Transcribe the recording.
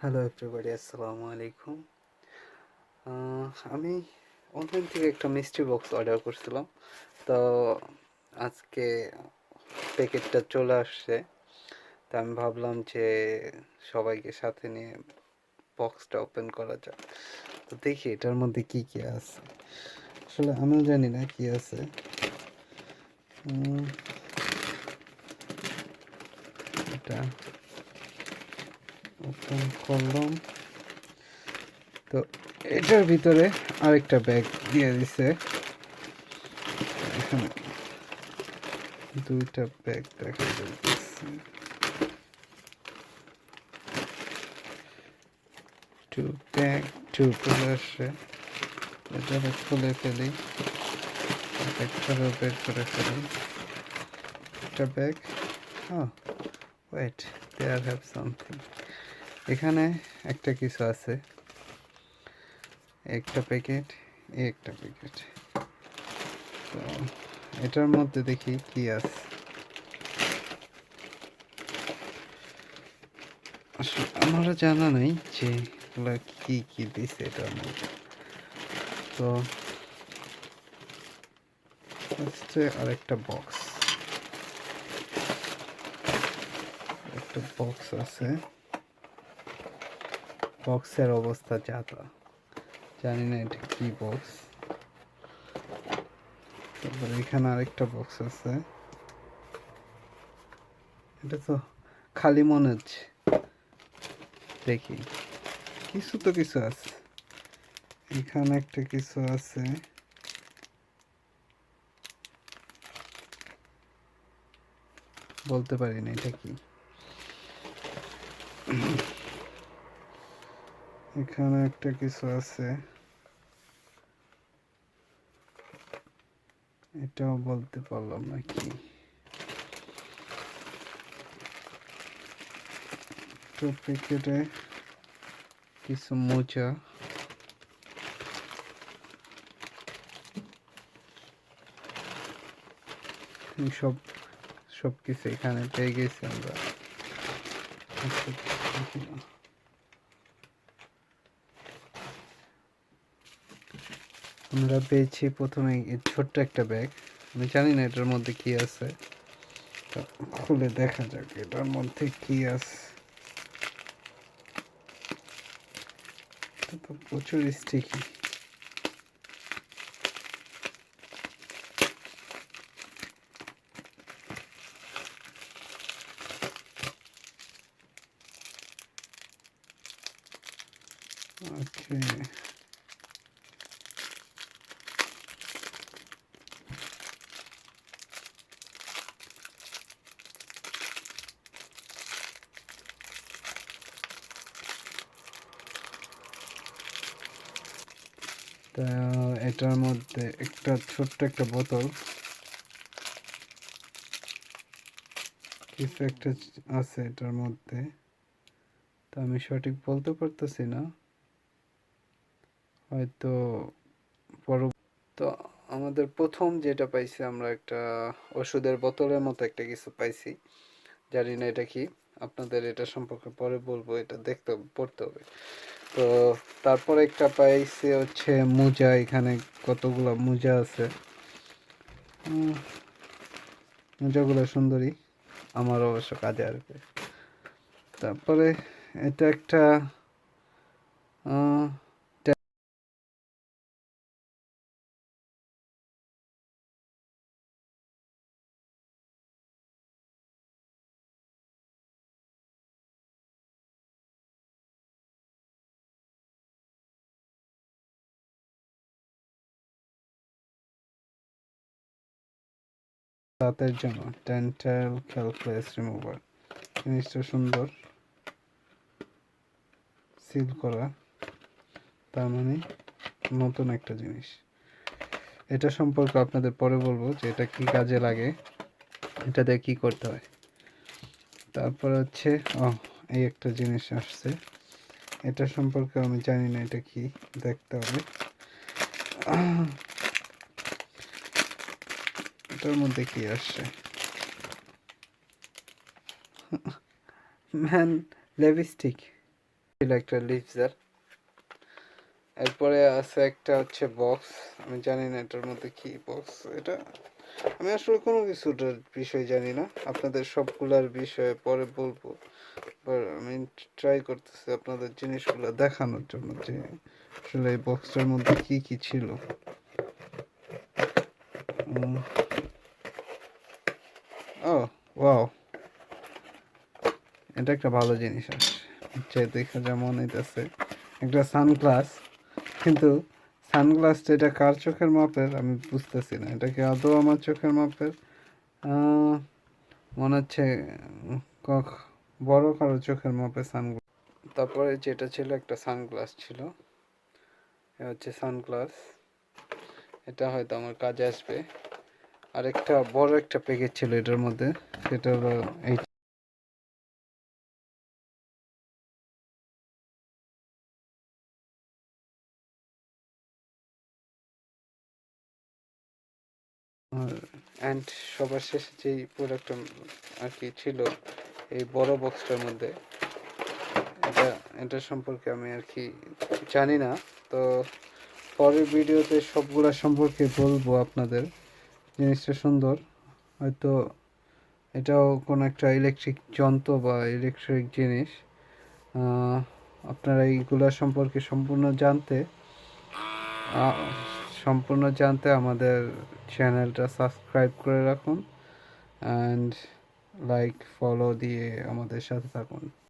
Hello everybody, আসসালামু আলাইকুম। আমি অনলাইন থেকে একটা মিস্ট্রি বক্স অর্ডার করছিলাম। তো আজকে প্যাকেটটা চলে আসছে। তো আমি ভাবলাম যে সবাইকে সাথে নিয়ে বক্সটা ওপেন করা যাক। তো দেখি এটার মধ্যে কি কি আছে। আসলে আমিও জানি না কি আছে। এটা ওপেন করলাম। তো এটার ভিতরে আরেকটা ব্যাগ দিয়ে দিছে। এখানে দুইটা ব্যাগ দেখা যাচ্ছে। টু ব্যাগ টু চলে আসছে। এটাকে খুলে ফেলি, ব্যাগটারও বের করে ফেলি। একটা bag. Wait, there have something. এখানে একটা কিছু আছে, একটা প্যাকেট, একটা প্যাকেট। তো এটার মধ্যে দেখি কি আছে। আসলে আমারও জানা নাই যে এগুলা কি কি দিছে এটার মধ্যে। তো হচ্ছে আরেকটা বক্স, একটা বক্স আছে। বক্সের অবস্থা যা তা, জানি না এটা কি বক্স। তারপরে এখানে আরেকটা বক্স আছে। এটা তো খালি মনে হচ্ছে। দেখি, কিছু তো কিছু আছে। এখানে একটা কিছু আছে। বলতে পারি না এটা কি। এখানে একটা কিছু আছে, এটাও বলতে পারলাম না কি। তো প্যাকেটে কিছু মোজা, সব সব কিছু এখানে পেয়ে গেছি আমরা। আমরা পেয়েছি প্রথমে ছোট্ট একটা ব্যাগ। আমি জানি না এটার মধ্যে কি আছে। খুলে দেখা যাক এটার মধ্যে কি আছে। এটা তো প্রচুর স্টিকি। ওকে, তা এটার মধ্যে একটা ছোট্ট একটা বোতল, কিছু একটা আছে এটার মধ্যে। তা আমি সঠিক বলতে পারতেছি না, হয়তো তো আমাদের প্রথম যেটা পাইছি আমরা একটা ওষুধের বোতলের মতো একটা কিছু পাইছি। জানি না এটা কি, আপনাদের এটা সম্পর্কে পরে বলবো। এটা দেখতে হবে, পড়তে হবে। তো তারপর একটা পাইছি হচ্ছে মোজা। এখানে কতগুলো মোজা আছে। মোজাগুলো সুন্দরী, আমার অবশ্য কাজে আসবে। তারপরে এটা একটা দাঁতের জন্য ডেন্টাল ক্যালকুলাস রিমুভার। জিনিসটা সুন্দর, সিল করা, তার মানে নতুন একটা জিনিস। এটা সম্পর্কে আপনাদের পরে বলবো যে এটা কি কাজে লাগে, এটা দিয়ে কি করতে হয়। তারপর হচ্ছে এই একটা জিনিস আসছে, এটা সম্পর্কে আমি জানি না এটা কি, দেখতে হবে। এটার মধ্যে কি আসছে, ম্যান লিপস্টিক। ছিল একটা লিফজার। এরপরে আছে একটা হচ্ছে বক্স, আমি জানি না এটার মধ্যে কি বক্স এটা, আমি আসলে কোনো কিছুটার বিষয় জানি না, আপনাদের সবগুলার বিষয়ে পরে বলবো। আমি ট্রাই করতেছি আপনাদের জিনিসগুলো দেখানোর জন্য যে আসলে এই বক্সটার মধ্যে কি কি ছিল। ও ওয়াও, এটা একটা ভালো জিনিস আছে, যে দেখে যেমন হইতেছে একটা সানগ্লাস, কিন্তু সানগ্লাসটা এটা কার চোখের মাপের আমি বুঝতেছি না, এটা কি আদৌ আমার চোখের মাপের? মনে হচ্ছে বড় কারো চোখের মাপের সানগ্লাস। তারপরে যেটা ছিল একটা সানগ্লাস ছিল, এটা হচ্ছে সানগ্লাস, এটা হয়তো আমার কাজে আসবে। আর একটা বড় একটা প্যাকেজ ছিল এটার মধ্যে, সেটা হলো এই অ্যান্ড সবার শেষে যেই প্রোডাক্টটা আর কি ছিল এই বড় বক্সটার মধ্যে, এটা এটা সম্পর্কে আমি আর কি জানি না। তো পরের ভিডিওতে সবগুলা সম্পর্কে বলবো আপনাদের। জিনিসটা সুন্দর, হয়তো এটাও কোনো একটা ইলেকট্রিক যন্ত্র বা ইলেকট্রিক জিনিস। আপনারা এইগুলা সম্পর্কে সম্পূর্ণ জানতে আমাদের চ্যানেলটা সাবস্ক্রাইব করে রাখুন অ্যান্ড লাইক ফলো দিয়ে আমাদের সাথে থাকুন।